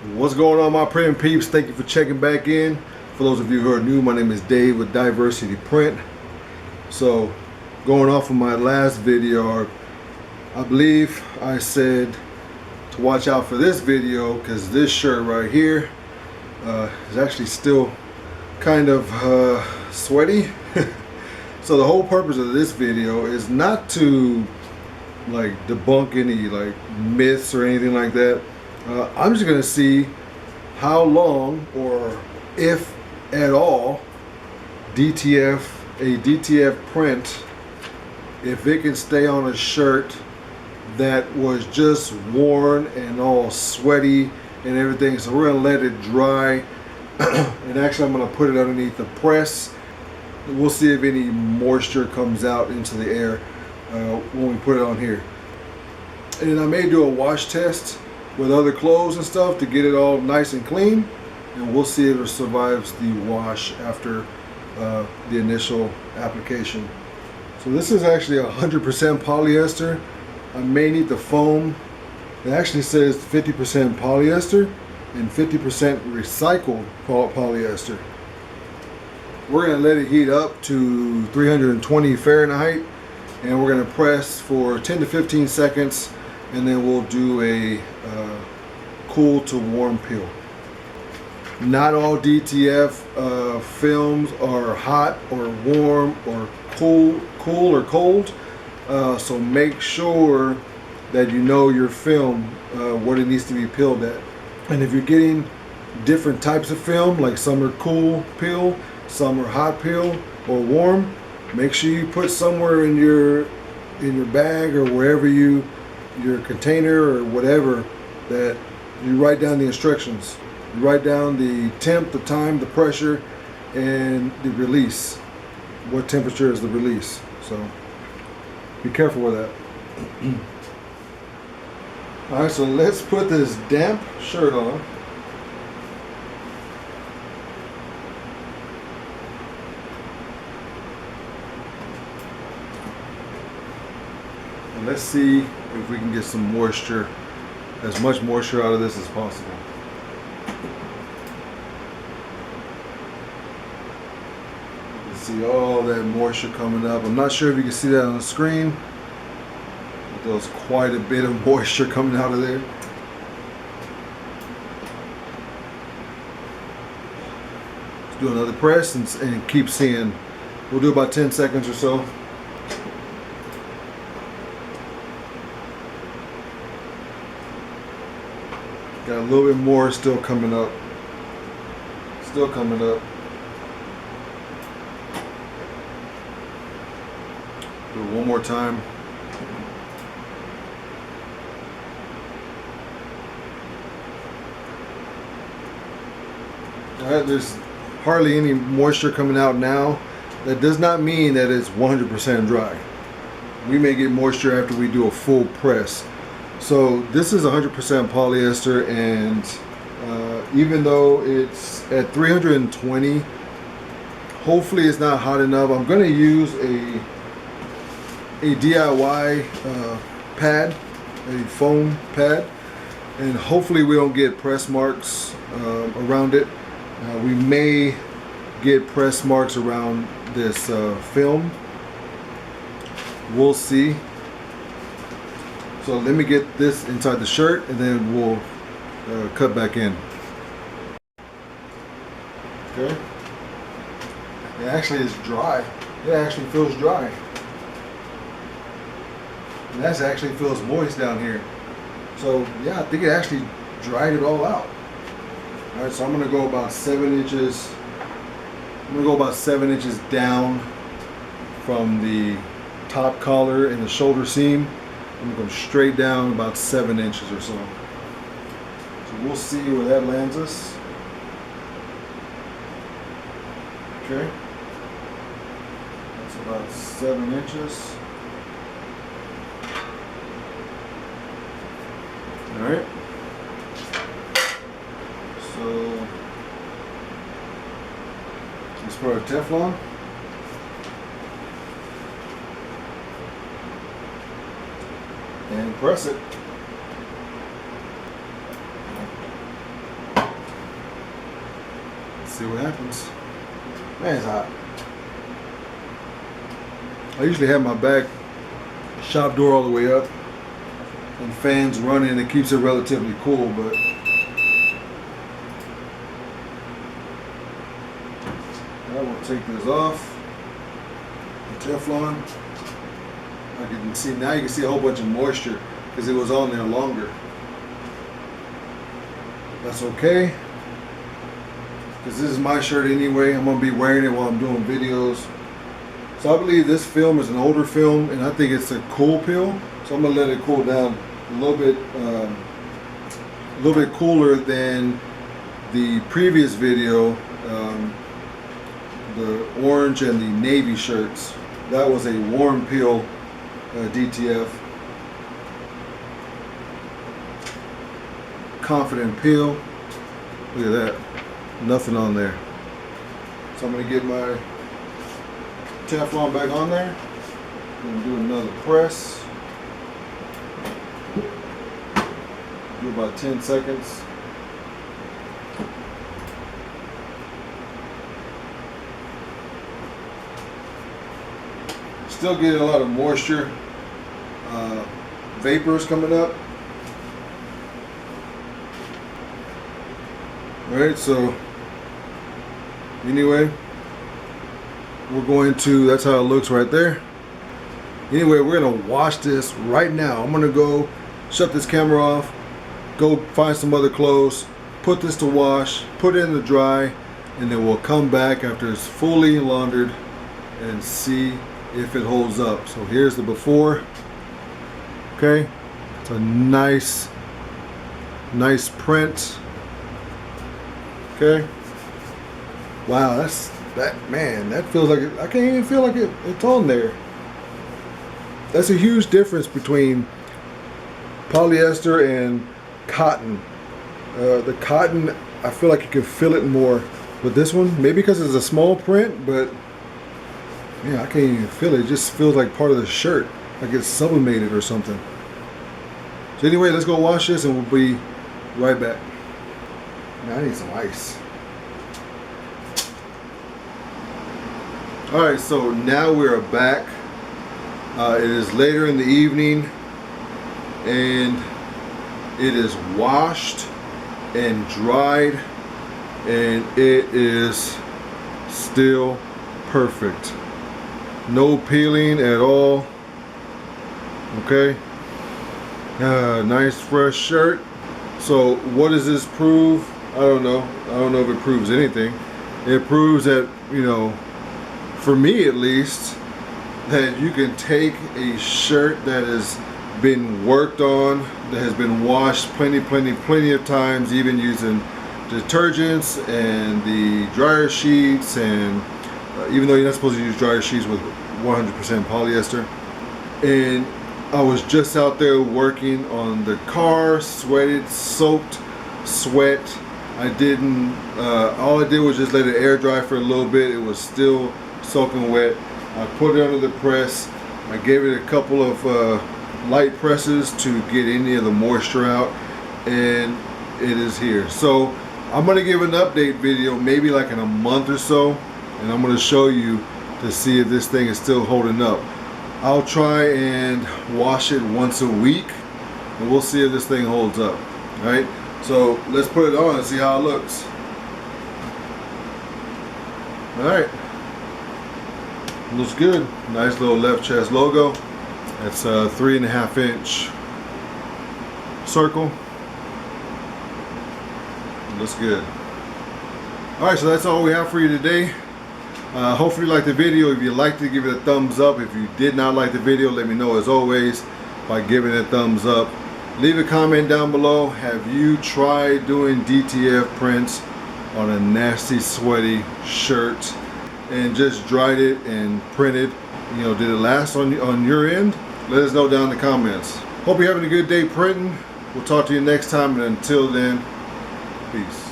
What's going on, my print peeps? Thank you for checking back in. For those of you who are new, my name is Dave with DiverseCity Print. So going off of my last video, I believe I said to watch out for this video because this shirt right here is actually still kind of sweaty. So the whole purpose of this video is not to like debunk any like myths or anything like that. I'm just gonna see how long, or if at all, a DTF print, if it can stay on a shirt that was just worn and all sweaty and everything. So we're gonna let it dry and actually I'm gonna put it underneath the press. We'll see if any moisture comes out into the air when we put it on here. And I may do a wash test with other clothes and stuff to get it all nice and clean, and we'll see if it survives the wash after the initial application. So this is actually 100% polyester. I may need the foam. It actually says 50% polyester and 50% recycled polyester. We're going to let it heat up to 320 Fahrenheit, and we're going to press for 10 to 15 seconds, and then we'll do a cool to warm peel. Not all DTF films are hot or warm or cool or cold, so make sure that you know your film, what it needs to be peeled at. And if you're getting different types of film, like some are cool peel, some are hot peel or warm, make sure you put somewhere in your bag or wherever your container or whatever, that you write down the instructions. You write down the temp, the time, the pressure, and the release. What temperature is the release? So be careful with that. All right, so let's put this damp shirt on. And let's see if we can get some moisture, as much moisture out of this as possible. You can see all that moisture coming up. I'm not sure if you can see that on the screen, but there's quite a bit of moisture coming out of there. Let's do another press and keep seeing. We'll do about 10 seconds or so. Got a little bit more still coming up. Still coming up. Do it one more time. Alright, there's hardly any moisture coming out now. That does not mean that it's 100% dry. We may get moisture after we do a full press. So this is 100% polyester, and even though it's at 320, hopefully it's not hot enough. I'm going to use a DIY pad, a foam pad, and hopefully we don't get press marks around it. We may get press marks around this film. We'll see. So let me get this inside the shirt and then we'll cut back in. Okay. It actually is dry. It actually feels dry. And that actually feels moist down here. So yeah, I think it actually dried it all out. Alright, so I'm gonna go about 7 inches. I'm gonna go about 7 inches down from the top collar and the shoulder seam. I'm going to go straight down about 7 inches or so. So we'll see where that lands us. Okay. That's about 7 inches. Alright. So let's put our Teflon. And press it. Let's see what happens. Man, it's hot. I usually have my back shop door all the way up and fans running. It keeps it relatively cool, but I will take this off. The Teflon. I can see now. You can see a whole bunch of moisture because it was on there longer. That's okay, because this is my shirt anyway. I'm gonna be wearing it while I'm doing videos. So I believe this film is an older film, and I think it's a cool peel. So I'm gonna let it cool down a little bit cooler than the previous video, the orange and the navy shirts. That was a warm peel DTF. Confident peel. Look at that. Nothing on there. So I'm going to get my Teflon back on there. I'm going to do another press. Do about 10 seconds. Still getting a lot of moisture. Vapors coming up. Alright, so anyway, we're going to, that's how it looks right there. Anyway, we're going to wash this right now. I'm going to go shut this camera off, go find some other clothes, put this to wash, put it in the dry, and then we'll come back after it's fully laundered and see if it holds up. So here's the before. Okay, it's a nice print. Okay. Wow, that feels like it, I can't even feel like it's on there. That's a huge difference between polyester and cotton. The cotton, I feel like you can feel it more. But this one, maybe because it's a small print, but yeah, I can't even feel it. It just feels like part of the shirt, like it's sublimated or something. So anyway, let's go wash this and we'll be right back. Man, I need some ice. Alright, so now we're back. It is later in the evening and it is washed and dried and it is still perfect. No peeling at all. Okay. Nice fresh shirt. So what does this prove? I don't know. I don't know if it proves anything. It proves that, you know, for me at least, that you can take a shirt that has been worked on, that has been washed plenty of times, even using detergents and the dryer sheets, and even though you're not supposed to use dryer sheets with 100% polyester. And I was just out there working on the car, sweated, soaked, sweat. I didn't, all I did was just let it air dry for a little bit. It was still soaking wet. I put it under the press. I gave it a couple of light presses to get any of the moisture out, and it is here. So I'm gonna give an update video maybe like in a month or so, and I'm gonna show you to see if this thing is still holding up. I'll try and wash it once a week and we'll see if this thing holds up. Alright, so let's put it on and see how it looks. Alright, looks good. Nice little left chest logo. That's a 3.5 inch circle. Looks good. Alright, so that's all we have for you today. Hopefully you liked the video. If you liked it, give it a thumbs up. If you did not like the video, let me know as always by giving it a thumbs up. Leave a comment down below. Have you tried doing DTF prints on a nasty sweaty shirt and just dried it and printed? You know, did it last on your end? Let us know down in the comments. Hope you're having a good day printing. We'll talk to you next time, and until then, peace.